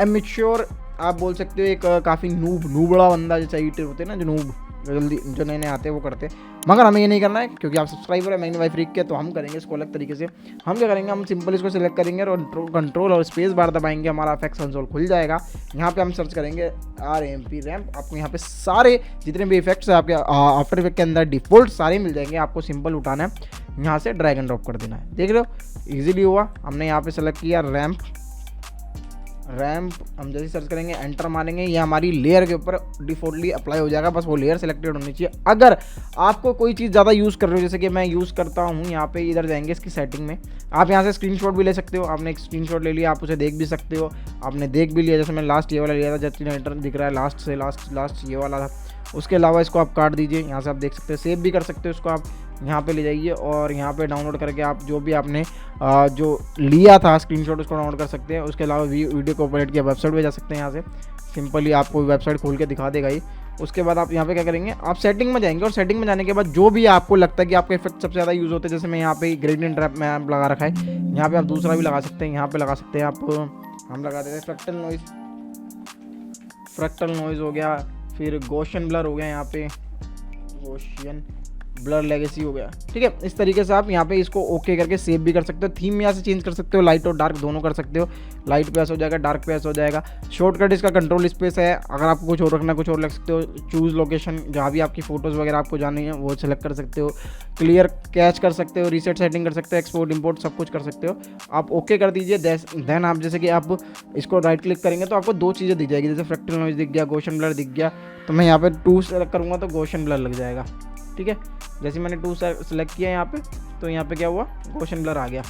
एमेच्योर आप बोल सकते हो, एक काफ़ी नूबड़ा बंदा जो चाहिए होते हैं ना, जो नूब जल्दी जो नए नए आते हैं वो करते हैं। मगर हमें ये नहीं करना है क्योंकि आप सब्सक्राइबर है मैग्नी वाई फ्रीक के, तो हम करेंगे इसको अलग तरीके से। हम क्या करेंगे, हम सिंपल इसको सिलेक्ट करेंगे और कंट्रोल और स्पेस बार दबाएंगे, हमारा एफएक्स कंसोल खुल जाएगा। यहाँ पे हम सर्च करेंगे RMP रैम्प। आपको यहाँ पे सारे जितने भी इफेक्ट्स है आपके आफ्टर इफेक्ट के अंदर डिफॉल्ट सारे मिल जाएंगे। आपको सिंपल उठाना है, यहाँ से ड्रैग एंड ड्रॉप कर देना है। देख रहे हो ईजिली हुआ। हमने यहाँ पे सेलेक्ट किया रैम्प। हम जैसे सर्च करेंगे एंटर मारेंगे, ये हमारी लेयर के ऊपर डिफॉल्टली अप्लाई हो जाएगा। बस वो लेयर सेलेक्टेड होनी चाहिए। अगर आपको कोई चीज़ ज़्यादा यूज़ कर रहे हो, जैसे कि मैं यूज़ करता हूँ, यहाँ पे इधर जाएंगे इसकी सेटिंग में, आप यहाँ से स्क्रीनशॉट भी ले सकते हो। आपने एक स्क्रीनशॉट ले लिया, आप उसे देख भी सकते हो। आपने देख भी लिया, जैसे मैं लास्ट ये वाला लिया था, जैसे एंटर दिख रहा है लास्ट से लास्ट ये वाला था। उसके अलावा इसको आप काट दीजिए, यहाँ से आप देख सकते हो, सेव भी कर सकते हो इसको। आप यहाँ पे ले जाइए और यहाँ पे डाउनलोड करके आप जो भी आपने जो लिया था स्क्रीनशॉट उसको डाउनलोड कर सकते हैं। उसके अलावा वीडियो कोपाइलेट की वेबसाइट पे जा सकते हैं। यहाँ से सिंपली आपको वेबसाइट खोल के दिखा देगा ही। उसके बाद आप यहाँ पे क्या करेंगे, आप सेटिंग में जाएंगे और सेटिंग में जाने के बाद जो भी आपको लगता है कि आपके इफेक्ट सबसे ज़्यादा यूज़ होते हैं, जैसे मैं यहाँ पे ग्रेडियंट रैप में लगा रखा है, यहाँ पे आप दूसरा भी लगा सकते हैं, यहाँ पे लगा सकते हैं आप। हम लगा देते हैं फ्रैक्टल नॉइज़ हो गया, फिर गॉसियन ब्लर हो गया, यहाँ पे गॉसियन ब्लर लेगेसी हो गया। ठीक है, इस तरीके से आप यहाँ पे इसको ओके करके सेव भी कर सकते हो। थीम यहाँ से चेंज कर सकते हो, लाइट और डार्क दोनों कर सकते हो। लाइट पे ऐसा हो जाएगा, डार्क पे ऐसा हो जाएगा। शॉर्टकट इसका कंट्रोल स्पेस है, अगर आपको कुछ और रखना कुछ और रख सकते हो। चूज़ लोकेशन, जहाँ भी आपकी फोटोज़ वगैरह आपको जानी है वो सेलेक्ट कर सकते हो। क्लियर कैच कर सकते हो, रीसेट सेटिंग कर सकते हो, एक्सपोर्ट इंपोर्ट सब कुछ कर सकते हो। आप ओके कर दीजिए। देन आप जैसे कि आप इसको राइट क्लिक करेंगे तो आपको दो चीज़ें दिख जाएगी, जैसे फ्रैक्टल नॉइज़ दिख गया, गॉसियन ब्लर दिख गया। तो मैं यहाँ पे 2 सेलेक्ट करूँगा तो गॉसियन ब्लर लग जाएगा। ठीक है, जैसे मैंने 2 सेलेक्ट किया यहाँ पे, तो यहाँ पे क्या हुआ, गॉसियन ब्लर आ गया,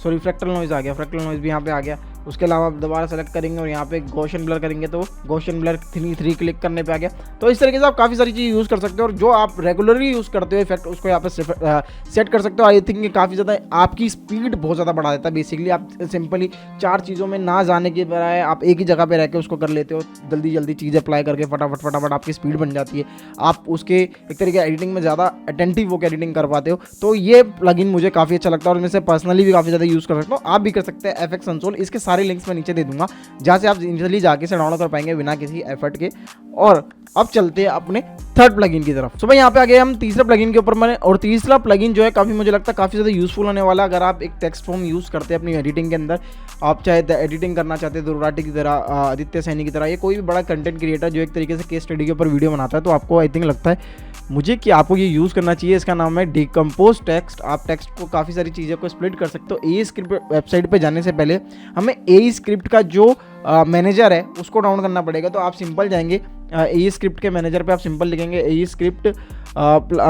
सॉरी फ्रैक्टल नॉइज़ आ गया, फ्रैक्टल नॉइज़ भी यहाँ पे आ गया। उसके अलावा आप दोबारा सेलेक्ट करेंगे और यहाँ पे गॉसियन ब्लर करेंगे तो गॉसियन ब्लर 3 क्लिक करने पे आ गया। तो इस तरीके से आप काफ़ी सारी चीज़ यूज़ कर सकते हो, और जो आप रेगुलरली यूज़ करते हो इफेक्ट उसको यहाँ पे सेट कर सकते हो। आई थिंक ये काफ़ी ज़्यादा आपकी स्पीड बहुत ज़्यादा बढ़ा देता है। बेसिकली आप सिंपली 4 चीज़ों में ना जाने के बजाय आप एक ही जगह पर रह के उसको कर लेते हो, जल्दी चीज़ें अप्लाई करके फटाफट आपकी स्पीड बन जाती है। आप उसके एक तरीके एडिटिंग में ज़्यादा अटेंटिव होकर एडिटिंग कर पाते हो। तो ये प्लगइन मुझे काफ़ी अच्छा लगता है और मैं इसे पर्सनली भी काफ़ी ज़्यादा यूज़ कर सकता हूँ। आप भी कर सकते हैं एफएक्स कंसोल। इसके सारे लिंक्स मैं नीचे दे दूंगा, जहाँ से आप इजीली जाके से डाउनलोड कर पाएंगे बिना किसी एफर्ट के। और अब चलते हैं अपने थर्ड प्लगइन की तरफ। तो भाई यहाँ पे आ गए हम तीसरे प्लगइन के ऊपर मैंने, और तीसरा प्लगइन जो है काफ़ी मुझे लगता है काफ़ी ज़्यादा यूज़फुल होने वाला। अगर आप एक टेक्स्ट फॉर्म यूज़ करते हैं अपनी एडिटिंग के अंदर, आप चाहे एडिटिंग करना चाहते हैं दुर्राटी की तरह, आदित्य सैनी की तरह, ये कोई भी बड़ा कंटेंट क्रिएटर जो एक तरीके से केस स्टडी के ऊपर वीडियो बनाता है, तो आपको आई थिंक लगता है मुझे कि आपको ये यूज़ करना चाहिए। इसका नाम है डिकम्पोज टेक्स्ट। आप टेक्स्ट को काफ़ी सारी चीज़ों को स्प्लिट कर सकते हो। ए स्क्रिप्ट वेबसाइट पे जाने से पहले हमें ए स्क्रिप्ट का जो मैनेजर है उसको डाउनलोड करना पड़ेगा। तो आप सिंपल जाएंगे ए स्क्रिप्ट के मैनेजर पे, आप सिंपल लिखेंगे ए स्क्रिप्ट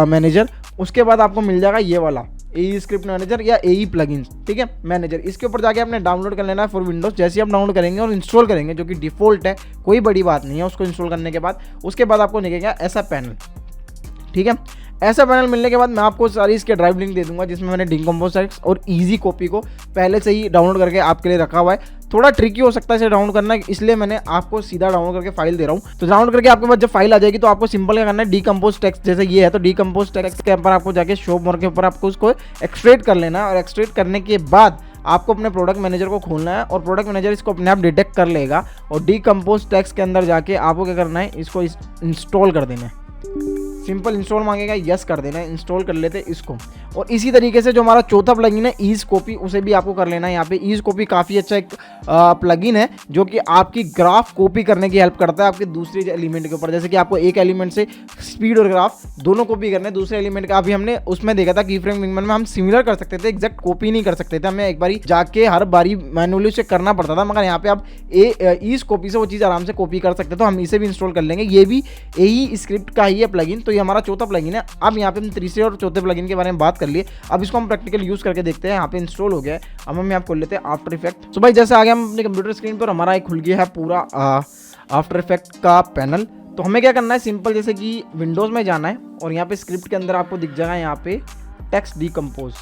मैनेजर, उसके बाद आपको मिल जाएगा ये वाला ए स्क्रिप्ट मैनेजर या ए प्लगइन्स, ठीक है, मैनेजर। इसके ऊपर जाके आपने डाउनलोड कर लेना है फॉर विंडोज़। जैसे आप डाउनलोड करेंगे और इंस्टॉल करेंगे, जो कि डिफ़ॉल्ट है, कोई बड़ी बात नहीं है उसको इंस्टॉल करने के बाद, उसके बाद आपको दिखेगा ऐसा पैनल, ठीक है। ऐसा पैनल मिलने के बाद मैं आपको सारी इसके ड्राइव लिंक दे दूंगा, जिसमें मैंने डिकम्पोज टेक्स्ट और इजी कॉपी को पहले से ही डाउनलोड करके आपके लिए रखा हुआ है। थोड़ा ट्रिकी हो सकता है इसे डाउनलोड करना, इसलिए मैंने आपको सीधा डाउनलोड करके फाइल दे रहा हूँ। तो डाउनलोड करके आपके पास जब फाइल आ जाएगी तो आपको सिंपल क्या करना है, डिकम्पोज टेक्स्ट जैसे ये है, तो डिकम्पोज टेक्स्ट के ऊपर आपको जाके शो मोर के ऊपर आपको उसको एक्सट्रैक्ट कर लेना है। और एक्सट्रैक्ट करने के बाद आपको अपने प्रोडक्ट मैनेजर को खोलना है, और प्रोडक्ट मैनेजर इसको अपने आप डिटेक्ट कर लेगा, और डिकम्पोज टेक्स्ट के अंदर जाके आपको क्या करना है, इसको इंस्टॉल कर देना है। सिंपल इंस्टॉल मांगेगा, यस कर देना है, इंस्टॉल कर लेते हैं इसको। और इसी तरीके से जो हमारा चौथा प्लगइन है ईज कॉपी, उसे भी आपको कर लेना है। यहाँ पे ईज कॉपी काफ़ी अच्छा एक प्लगइन है जो कि आपकी ग्राफ कॉपी करने की हेल्प करता है आपके दूसरे एलिमेंट के ऊपर। जैसे कि आपको एक एलिमेंट से स्पीड और ग्राफ दोनों कॉपी करने, दूसरे एलिमेंट का अभी हमने उसमें देखा था कीफ्रेम विंगमैन में हम सिमिलर कर सकते थे, एग्जैक्ट कॉपी नहीं कर सकते थे, हमें एक बारी जाके हर बारी मैनुअली उसे करना पड़ता था। मगर यहाँ पे आप ईज कॉपी से वो चीज़ आराम से कॉपी कर सकते, तो हम इसे भी इंस्टॉल कर लेंगे। ये भी ए स्क्रिप्ट का ही है प्लगइन। तो ये हमारा चौथा प्लगइन है। अब यहाँ पे हम तीसरे और चौथे प्लगइन के बारे में बात कर लिए, अब इसको हम प्रैक्टिकल यूज करके देखते हैं। यहाँ पे इंस्टॉल हो गया है, अब हम यहाँ खोल लेते हैं आफ्टर इफेक्ट। तो भाई जैसे आ गया हम अपने कंप्यूटर स्क्रीन पर, हमारा एक खुल गया है पूरा आफ्टर इफेक्ट का पैनल। तो हमें क्या करना है, सिंपल जैसे कि विंडोज़ में जाना है, और यहाँ पे स्क्रिप्ट के अंदर आपको दिख जाएगा यहाँ पे टेक्स्ट डिकम्पोज।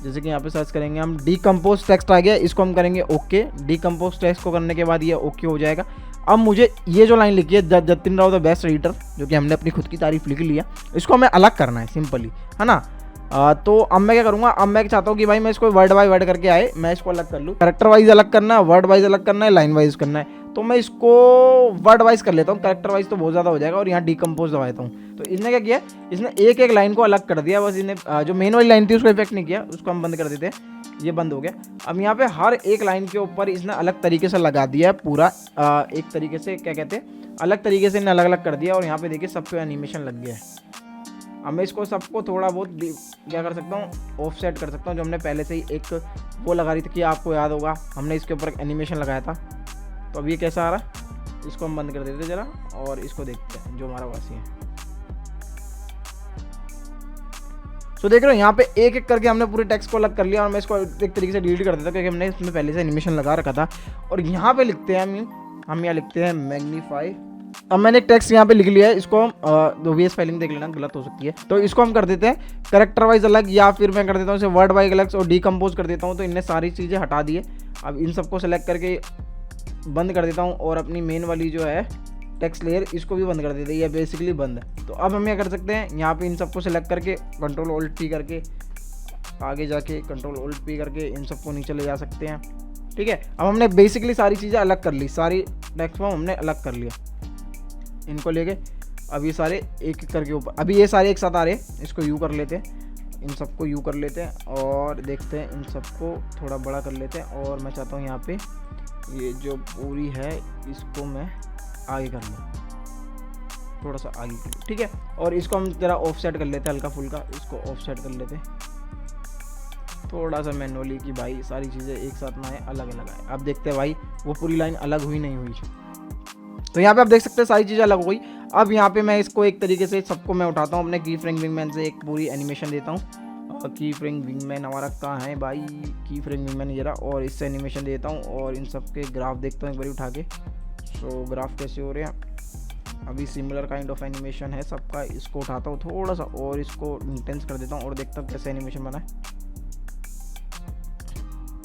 जैसे कि यहाँ पे सर्च करेंगे हम, डिकम्पोज टेक्स्ट आ गया, इसको हम करेंगे ओके। डिकम्पोज टेक्स्ट को करने के बाद ये ओके हो जाएगा। अब मुझे ये जो लाइन लिखी है Jatin Rao the best editor, जो कि हमने अपनी खुद की तारीफ लिख लिया, इसको हमें अलग करना है सिंपली, है ना। तो अब मैं क्या करूँगा, अब मैं चाहता हूँ कि भाई मैं इसको वर्ड बाय वर्ड करके आए, मैं इसको अलग कर लूँ। कैरेक्टर वाइज अलग करना है, वर्ड वाइज अलग करना है, लाइन वाइज करना है। तो मैं इसको वर्ड वाइज कर लेता हूँ, कैरेक्टर वाइज तो बहुत ज़्यादा हो जाएगा, और यहाँ डिकम्पोज दबा देता हूँ। तो इसने क्या किया, इसने एक एक लाइन को अलग कर दिया, बस इसने जो मेन वाली लाइन थी उसको इफेक्ट नहीं किया, उसको हम बंद कर देते हैं, ये बंद हो गया। अब यहाँ पे हर एक लाइन के ऊपर इसने अलग तरीके से लगा दिया है पूरा, एक तरीके से क्या कहते हैं, अलग तरीके से इन्हें अलग अलग कर दिया। और यहाँ पे देखिए सब पे एनिमेशन लग गया है। अब मैं इसको सबको थोड़ा बहुत क्या कर सकता हूँ, ऑफ सेट कर सकता हूँ। जो हमने पहले से ही एक वो लगा रही थी, कि आपको याद होगा हमने इसके ऊपर एनिमेशन लगाया था। तो अब ये कैसा आ रहा है, इसको हम बंद कर देते जरा, और इसको देखते हैं जो हमारा वासी है। तो देख रहे हो यहाँ पे एक एक करके हमने पूरे टेक्स्ट को अलग कर लिया, और मैं इसको एक तरीके से डिलीट कर देता क्योंकि हमने इसमें पहले से एनिमेशन लगा रखा था। और यहाँ पे लिखते हैं हम यहाँ लिखते हैं मैग्नीफाई। अब मैंने एक टेक्स्ट यहाँ पे लिख लिया है, इसको हम वी एस फाइलिंग देख लेना, गलत हो सकती है। तो इसको हम कर देते हैं कैरेक्टर वाइज अलग, या फिर मैं कर देता हूँ इसे वर्ड वाइज अलग और डिकम्पोज कर देता हूँ। तो इनने सारी चीज़ें हटा दी है। अब इन सबको सेलेक्ट करके बंद कर देता हूँ, और अपनी मेन वाली जो है टेक्स्ट लेयर, इसको भी बंद कर देते हैं, ये बेसिकली बंद है। तो अब हम क्या कर सकते हैं, यहाँ पे इन सबको सेलेक्ट करके कंट्रोल ऑल्ट पी करके आगे जाके कंट्रोल ऑल्ट पी करके इन सबको नीचे ले जा सकते हैं, ठीक है। अब हमने बेसिकली सारी चीज़ें अलग कर ली, सारी टेक्स्ट फॉर्म हमने अलग कर लिया, इनको लेके। अब ये सारे एक एक करके ऊपर, अभी ये सारे एक साथ आ रहे हैं, इसको यू कर लेते हैं, इन सबको यू कर लेते हैं, और देखते हैं इन सबको थोड़ा बड़ा कर लेते हैं। और मैं चाहता हूँ यहाँ पे ये जो पूरी है इसको मैं आगे कर लूँ, थोड़ा सा आगे कर लूँ, ठीक है। और इसको हम ज़रा ऑफ सेट कर लेते हैं, हल्का फुल्का इसको ऑफ सेट कर लेते हैं थोड़ा सा मैनुअली, कि भाई सारी चीज़ें एक साथ ना आए, अलग अलग आए। अब देखते हैं भाई वो पूरी लाइन अलग हुई नहीं हुई। तो यहाँ पे आप देख सकते हैं सारी चीज़ें अलग हो गई। अब यहाँ पे मैं इसको एक तरीके से सबको मैं उठाता हूँ, अपने कीफ्रेम विंगमैन से एक पूरी एनिमेशन देता हूँ। कीफ्रेम विंगमैन हमारा कहाँ है भाई, कीफ्रेम विंगमैन जरा, और इससे एनिमेशन देता हूँ, और इन सब के ग्राफ देखता हूँ एक बार उठा के। सो ग्राफ कैसे हो रहे हैं, अभी सिमिलर काइंड ऑफ एनिमेशन है सबका। इसको उठाता हूँ थोड़ा सा और इसको इंटेंस कर देता हूँ, और देखता हूँ कैसे एनिमेशन बना है।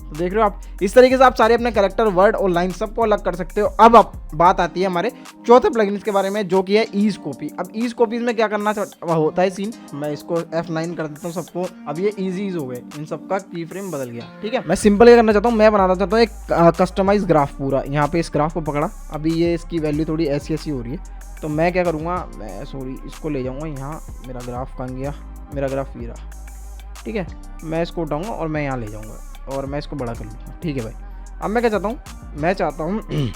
तो देख रहे हो आप, इस तरीके से आप सारे अपने कैरेक्टर, वर्ड और लाइन सबको अलग कर सकते हो। अब बात आती है हमारे चौथे प्लगइन्स के बारे में, जो कि है ईज कॉपी। अब ईज कॉपीज में क्या करना होता है सीन, मैं इसको F9 कर देता हूँ सबको। अब ये ईजी हो गए, इन सबका की फ्रेम बदल गया। ठीक है, मैं सिंपल क्या करना चाहता हूँ, मैं बनाना चाहता हूँ एक कस्टमाइज ग्राफ पूरा। यहाँ पे इस ग्राफ को पकड़ा, अभी ये इसकी वैल्यू थोड़ी ऐसी ऐसी हो रही है, तो मैं क्या करूँगा, मैं सॉरी इसको ले जाऊँगा यहाँ। मेरा ग्राफ कहाँ गया, मेरा ग्राफ ये रहा। ठीक है, मैं इसको उठाऊँगा और मैं यहाँ ले जाऊँगा और मैं इसको बड़ा कर लूँगा। ठीक है भाई, अब मैं क्या चाहता हूँ, मैं चाहता हूँ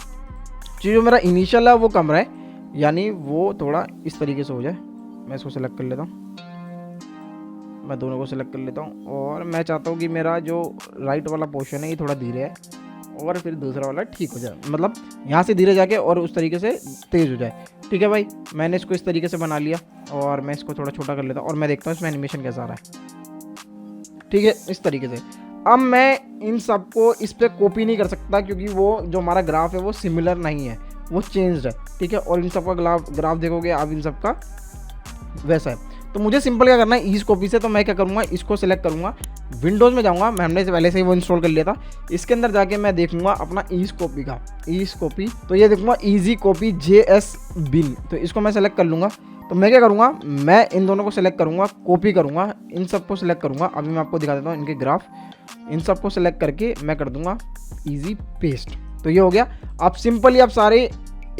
जो मेरा इनिशियल है वो कम रहे, यानी वो थोड़ा इस तरीके से हो जाए। मैं इसको सेलेक्ट कर लेता हूँ, मैं दोनों को सेलेक्ट कर लेता हूँ और मैं चाहता हूँ कि मेरा जो राइट वाला पोर्शन है ये थोड़ा धीरे है और फिर दूसरा वाला ठीक हो जाए, मतलब यहाँ से धीरे जाके और उस तरीके से तेज़ हो जाए। ठीक है भाई, मैंने इसको इस तरीके से बना लिया और मैं इसको थोड़ा छोटा कर लेता हूँ और मैं देखता हूँ इसमें एनिमेशन कैसा आ रहा है। ठीक है, इस तरीके से। अब मैं इन सबको इस पर कॉपी नहीं कर सकता क्योंकि वो जो हमारा ग्राफ है वो सिमिलर नहीं है, वो चेंज्ड है। ठीक है, और इन सबका ग्राफ देखोगे आप, इन सबका वैसा है। तो मुझे सिंपल क्या करना है ईज कॉपी से, तो मैं क्या करूँगा, इसको सेलेक्ट करूँगा, विंडोज़ में जाऊँगा, मैं हमने पहले से ही वो इंस्टॉल कर लिया था। इसके अंदर जाके मैं देखूँगा अपना ईज कॉपी का, ईज कॉपी, तो ये देखूँगा ईजी कॉपी JS बिन, तो इसको मैं सेलेक्ट कर लूँगा। तो मैं क्या करूँगा, मैं इन दोनों को सेलेक्ट करूँगा, कॉपी करूँगा, इन सबको सेलेक्ट करूँगा। अभी मैं आपको दिखा देता हूँ इनके ग्राफ, इन सबको सेलेक्ट करके मैं कर दूँगा ईजी पेस्ट। तो ये हो गया। अब सिंपली आप सारे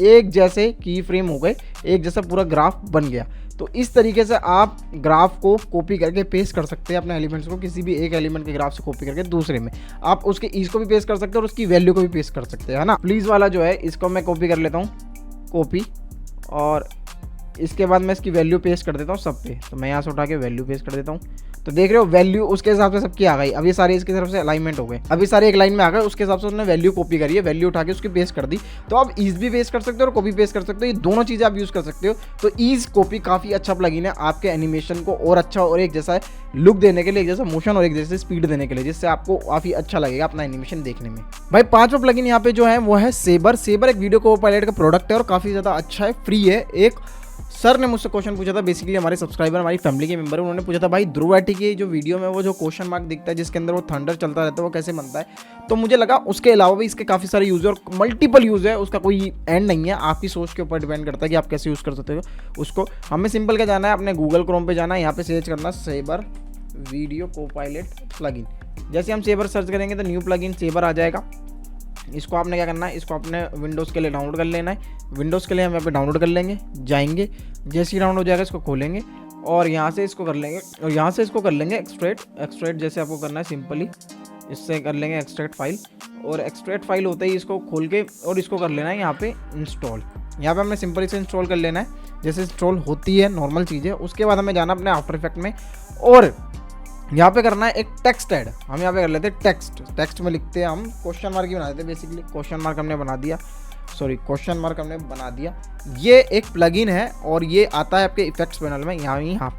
एक जैसे की फ्रेम हो गए, एक जैसा पूरा ग्राफ बन गया। तो इस तरीके से आप ग्राफ को कॉपी करके पेस्ट कर सकते हैं, अपने एलिमेंट्स को किसी भी एक एलिमेंट के ग्राफ से कॉपी करके दूसरे में। आप उसके ईज को भी पेस्ट कर सकते हैं और उसकी वैल्यू को भी पेस्ट कर सकते हैं, है ना। प्लीज़ वाला जो है इसको मैं कॉपी कर लेता हूँ, कॉपी, और इसके बाद मैं इसकी वैल्यू पेस्ट कर देता हूँ सब पे। तो मैं यहाँ से उठा के वैल्यू पेस्ट कर देता हूँ। तो देख रहे हो वैल्यू उसके हिसाब से सबकी आ गई। अब ये सारे इसकी तरफ से अलाइनमेंट हो गए, अभी सारे एक लाइन में आ गए, उसके हिसाब से उसने वैल्यू कॉपी करी है, वैल्यू उठा के उसकी पेस्ट कर दी। तो आप ईज भी पेस्ट कर सकते हो और कॉपी पेस्ट कर सकते हो, ये दोनों चीज़ें आप यूज़ कर सकते हो। तो ईज कॉपी काफ़ी अच्छा प्लगइन है आपके एनिमेशन को और अच्छा और एक जैसा लुक देने के लिए, एक जैसा मोशन और एक जैसे स्पीड देने के लिए, जिससे आपको काफ़ी अच्छा लगेगा अपना एनिमेशन देखने में। भाई पांचवा प्लगइन यहाँ पे जो है वो है सेबर। सेबर एक वीडियो कोपायलट का प्रोडक्ट है और काफ़ी ज़्यादा अच्छा है, फ्री है। एक सर ने मुझसे क्वेश्चन पूछा था, बेसिकली हमारे सब्सक्राइबर, हमारी फैमिली के मेंबर, उन्होंने पूछा था भाई ध्रुव IT की जो वीडियो में वो जो क्वेश्चन मार्क दिखता है जिसके अंदर वो थंडर चलता रहता है वो कैसे बनता है। तो मुझे लगा उसके अलावा भी इसके काफ़ी सारे यूज़ है और मल्टीपल यूज़ है, उसका कोई एंड नहीं है, आपकी सोच के ऊपर डिपेंड करता है कि आप कैसे यूज़ कर सकते हो उसको। हमें सिंपल क्या जाना है, अपने गूगल क्रोम पर जाना है, यहाँ पर सर्च करना सेबर वीडियो कोपायलट प्लगइन। जैसे हम सेबर सर्च करेंगे तो न्यू प्लगइन सेबर आ जाएगा। इसको आपने क्या करना है, इसको आपने विंडोज़ के लिए डाउनलोड कर लेना है। विंडोज़ के लिए हम यहाँ पे डाउनलोड कर लेंगे, जाएंगे, जैसे ही डाउनलोड हो जाएगा इसको खोलेंगे और यहाँ से इसको कर लेंगे और यहाँ से इसको कर लेंगे एक्सट्रैक्ट जैसे आपको करना है सिंपली इससे कर लेंगे एक्सट्रैक्ट फाइल। और एक्सट्रैक्ट फाइल होते ही इसको खोल के और इसको कर लेना है यहाँ पे इंस्टॉल। यहाँ पे हमने सिंपली से इंस्टॉल कर लेना है, जैसे इंस्टॉल होती है नॉर्मल चीज़ है। उसके बाद हमें जाना अपने आफ्टर इफेक्ट में और यहाँ पे करना है एक टेक्स्ट ऐड। हम यहाँ पे कर लेते हैं टेक्स्ट में लिखते हैं हम क्वेश्चन मार्क ही बना देते हैं। बेसिकली क्वेश्चन मार्क हमने बना दिया, ये एक प्लगइन है और ये आता है आपके इफेक्ट्स पैनल में, यहाँ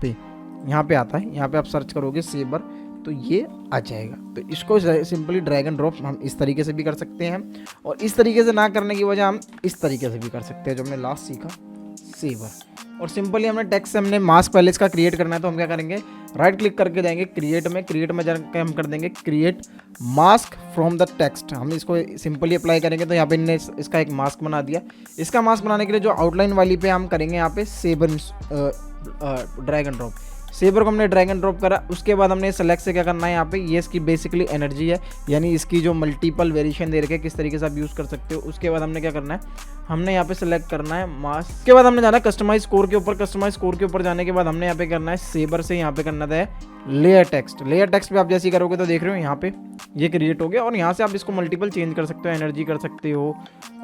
पे आता है। यहाँ पे आप सर्च करोगे सेबर तो ये आ जाएगा। तो इसको सिंपली ड्रैग एंड ड्रॉप हम इस तरीके से भी कर सकते हैं और इस तरीके से ना करने की वजह हम इस तरीके से भी कर सकते हैं, जो हमने लास्ट सीखा सेबर। और सिंपली हमने टेक्स्ट से हमने मास्क पहले इसका क्रिएट करना है, तो हम क्या करेंगे, राइट क्लिक करके जाएंगे क्रिएट में जाकर हम कर देंगे create mask from the text. हम इसको सिंपली अप्लाई करेंगे तो यहाँ पे इन्हें इसका एक मास्क बना दिया। इसका मास्क बनाने के लिए जो आउटलाइन वाली पे हम करेंगे यहाँ पे saber drag and drop. Saber को हमने ड्रैग एंड ड्रॉप करा। उसके बाद हमने सेलेक्ट से क्या करना है, यहाँ पे ये इसकी बेसिकली एनर्जी है, यानी इसकी जो मल्टीपल वेरिएशन दे रखे किस तरीके से आप यूज़ कर सकते हो। उसके बाद हमने क्या करना है, हमने यहाँ पे सेलेक्ट करना है मास्क। उसके बाद हमने जाना है कस्टमाइज स्कोर के ऊपर। कस्टमाइज स्कोर के ऊपर जाने के बाद हमने यहाँ पे करना है सेबर से यहाँ पे करना है लेयर टेक्स्ट पे आप जैसे ही करोगे तो देख रहे हो यहाँ पे ये क्रिएट हो गया और यहाँ से आप इसको मल्टीपल चेंज कर सकते हो, एनर्जी कर सकते हो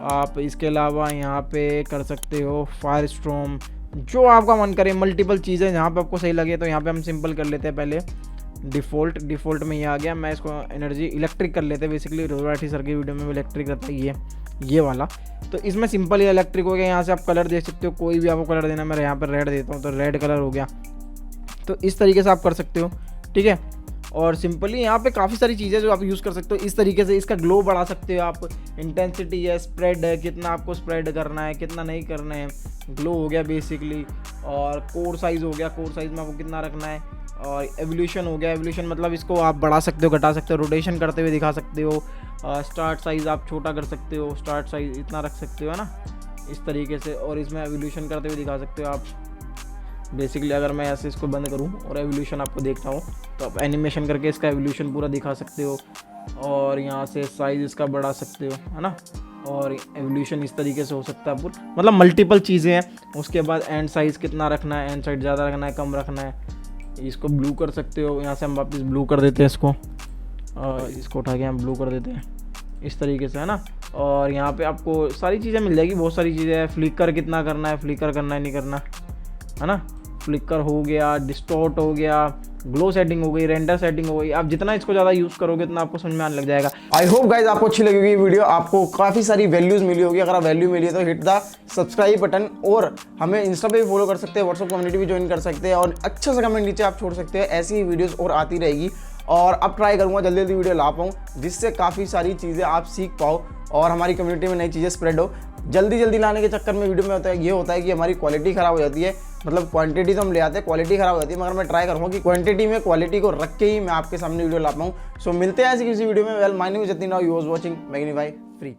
आप। इसके अलावा यहाँ पे कर सकते हो फायर स्टॉर्म, जो आपका मन करे, मल्टीपल चीज़ें जहाँ पे आपको सही लगे। तो यहाँ पे हम सिंपल कर लेते हैं पहले डिफ़ॉल्ट में ये आ गया। मैं इसको एनर्जी इलेक्ट्रिक कर लेते हैं, बेसिकली रोराठी सर की वीडियो में भी इलेक्ट्रिक रहता है ये वाला। तो इसमें सिंपल इलेक्ट्रिक हो गया। यहाँ से आप कलर दे सकते हो, कोई भी आपको कलर देना, मैं यहाँ पर रेड देता हूँ तो रेड कलर हो गया। तो इस तरीके से आप कर सकते हो, ठीक है। और सिंपली यहाँ पे काफ़ी सारी चीज़ें जो आप यूज़ कर सकते हो। इस तरीके से इसका ग्लो बढ़ा सकते हो आप, इंटेंसिटी है, स्प्रेड है, कितना आपको स्प्रेड करना है, कितना नहीं करना है, ग्लो हो गया बेसिकली। और कोर साइज़ हो गया, कोर साइज़ में आपको कितना रखना है। और एवोल्यूशन हो गया। एवोल्यूशन मतलब इसको आप बढ़ा सकते हो, घटा सकते हो, रोटेशन करते हुए दिखा सकते हो। स्टार्ट साइज़ आप छोटा कर सकते हो, स्टार्ट साइज़ इतना रख सकते हो, है ना, इस तरीके से। और इसमें एवोल्यूशन करते हुए दिखा सकते हो आप। बेसिकली अगर मैं ऐसे इसको बंद करूं और एवोल्यूशन आपको देखता हूं तो आप एनिमेशन करके इसका एवोल्यूशन पूरा दिखा सकते हो। और यहाँ से साइज़ इसका बढ़ा सकते हो, है ना। और एवोल्यूशन इस तरीके से हो सकता है पूरा, मतलब मल्टीपल चीज़ें हैं। उसके बाद एंड साइज़ कितना रखना है, एंड साइड ज़्यादा रखना है, कम रखना है। इसको ब्लू कर सकते हो। यहाँ से हम वापस ब्लू कर देते हैं इसको, और इसको उठा के हम ब्लू कर देते हैं इस तरीके से, है ना। और यहाँ पे आपको सारी चीज़ें मिल जाएगी, बहुत सारी चीज़ें हैं। फ्लिकर कितना करना है, फ्लिकर करना है नहीं करना, है ना। फ्लिकर हो गया, डिस्टॉर्ट हो गया, ग्लो सेटिंग हो गई, रेंडर सेटिंग हो गई। आप जितना इसको ज़्यादा यूज़ करोगे उतना आपको समझ में आने लग जाएगा। आई होप गाइज आपको अच्छी लगी होगी वीडियो, आपको काफ़ी सारी वैल्यूज़ मिली होगी। अगर आप वैल्यू मिली है तो हिट द सब्सक्राइब बटन, और हमें इंस्टा पे भी फॉलो कर सकते हैं, व्हाट्सअप कम्युनिटी भी ज्वाइन कर सकते हैं, और अच्छा सा कमेंट नीचे आप छोड़ सकते हैं। ऐसी ही वीडियोज़ और आती रहेगी, और अब ट्राई करूँगा जल्दी जल्दी वीडियो ला पाऊँ, जिससे काफ़ी सारी चीज़ें आप सीख पाओ और हमारी कम्युनिटी में नई चीज़ें स्प्रेड हो। जल्दी जल्दी लाने के चक्कर में वीडियो में होता है कि हमारी क्वालिटी ख़राब हो जाती है। मतलब क्वांटिटी तो हम ले आते हैं, क्वालिटी ख़राब हो जाती है, मगर मैं ट्राई करूँगा कि क्वांटिटी में क्वालिटी को रख के ही मैं आपके सामने वीडियो ला पाऊँ। सो मिलते हैं ऐसी किसी वीडियो में। Well, my name is Jatin, now you was watching magnify free.